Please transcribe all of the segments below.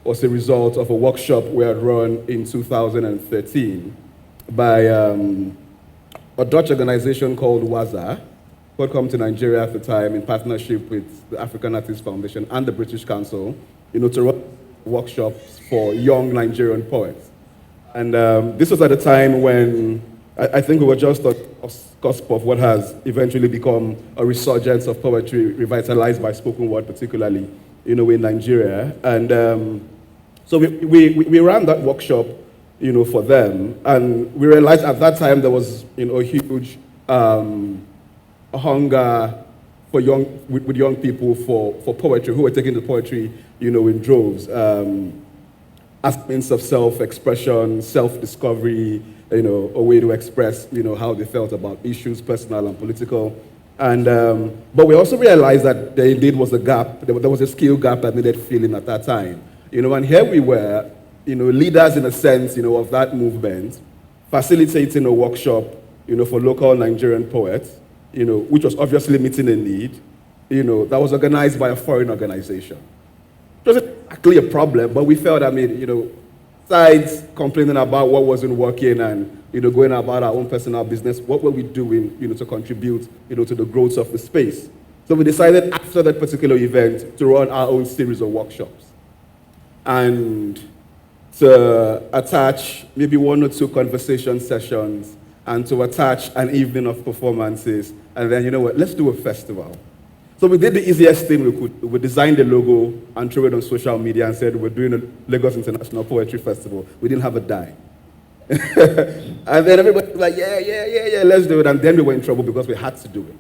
was a result of a workshop we had run in 2013 by a Dutch organization called WAZA, who had come to Nigeria at the time in partnership with the African Artists Foundation and the British Council, to run workshops for young Nigerian poets. And this was at a time when I think we were just on the cusp of what has eventually become a resurgence of poetry, revitalized by spoken word, particularly, in Nigeria. And so we ran that workshop, for them, and we realized at that time there was, a huge hunger for with young people for poetry, who were taking to poetry, in droves, as means of self-expression, self-discovery, a way to express, how they felt about issues, personal and political. And but we also realized that there indeed was a gap. There was a skill gap that needed filling at that time. And here we were, leaders in a sense, of that movement, facilitating a workshop, for local Nigerian poets, which was obviously meeting a need, that was organized by a foreign organization. It wasn't actually a problem, but we felt, besides complaining about what wasn't working and, going about our own personal business, what were we doing, to contribute, to the growth of the space? So we decided after that particular event to run our own series of workshops and to attach maybe 1 or 2 conversation sessions and to attach an evening of performances. And then, let's do a festival. So we did the easiest thing we could. We designed the logo and threw it on social media and said we're doing a Lagos International Poetry Festival. We didn't have a dime. And then everybody was like, yeah, let's do it. And then we were in trouble because we had to do it.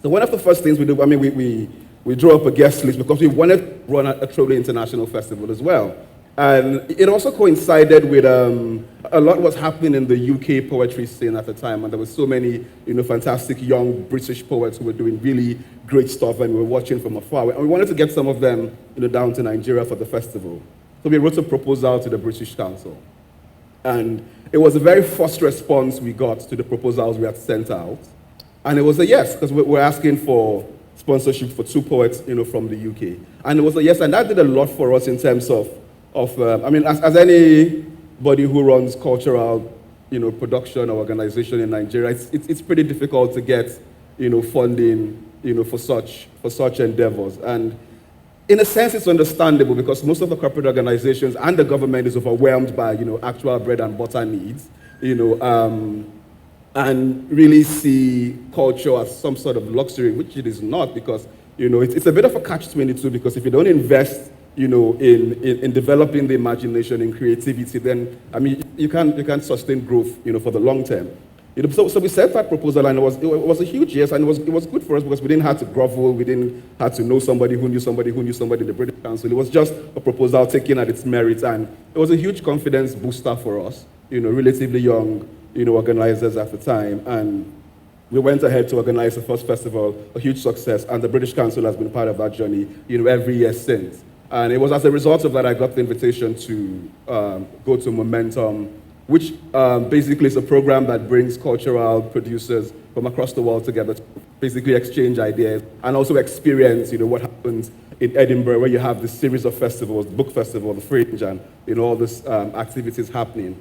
So one of the first things we do, we drew up a guest list because we wanted to run a truly international festival as well. And it also coincided with a lot was happening in the UK poetry scene at the time, and there were so many, fantastic young British poets who were doing really great stuff, and we were watching from afar. And we wanted to get some of them, down to Nigeria for the festival. So we wrote a proposal to the British Council, and it was the very first response we got to the proposals we had sent out, and it was a yes, because we were asking for sponsorship for 2 poets, from the UK, and it was a yes, and that did a lot for us in terms of as anybody who runs cultural, production or organization in Nigeria, it's pretty difficult to get, funding, for such endeavors. And in a sense, it's understandable because most of the corporate organizations and the government is overwhelmed by, actual bread and butter needs, and really see culture as some sort of luxury, which it is not, because, it's a bit of a catch-22, because if you don't invest in developing the imagination and creativity, then, you can't sustain growth, for the long term. So we sent that proposal, and it was a huge yes, and it was good for us because we didn't have to grovel, we didn't have to know somebody who knew somebody who knew somebody in the British Council. It was just a proposal taken at its merits, and it was a huge confidence booster for us, relatively young, organizers at the time, and we went ahead to organize the first festival, a huge success, and the British Council has been part of that journey, every year since. And it was as a result of that I got the invitation to go to Momentum, which basically is a program that brings cultural producers from across the world together to basically exchange ideas and also experience, what happens in Edinburgh, where you have this series of festivals, the Book Festival, the Fringe, and all these activities happening.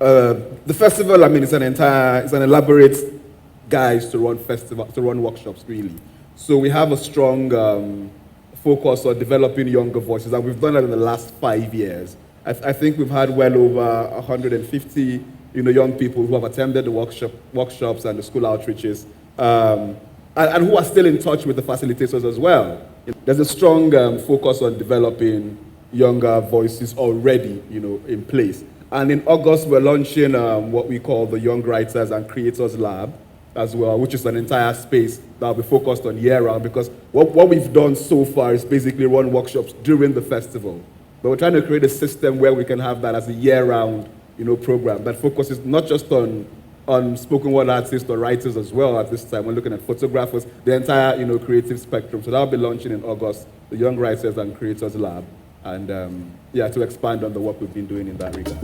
The festival, it's an elaborate guys to run workshops, really. So we have a strong focus on developing younger voices, and we've done that in the last 5 years. I think we've had well over 150, young people who have attended the workshops and the school outreaches, and who are still in touch with the facilitators as well. There's a strong focus on developing younger voices already, in place. And in August, we're launching what we call the Young Writers and Creators Lab as well, which is an entire space that will be focused on year-round, because what we've done so far is basically run workshops during the festival. But we're trying to create a system where we can have that as a year-round, program that focuses not just on spoken word artists or writers as well at this time. We're looking at photographers, the entire, creative spectrum. So that'll be launching in August, the Young Writers and Creators Lab. And to expand on the work we've been doing in that regard.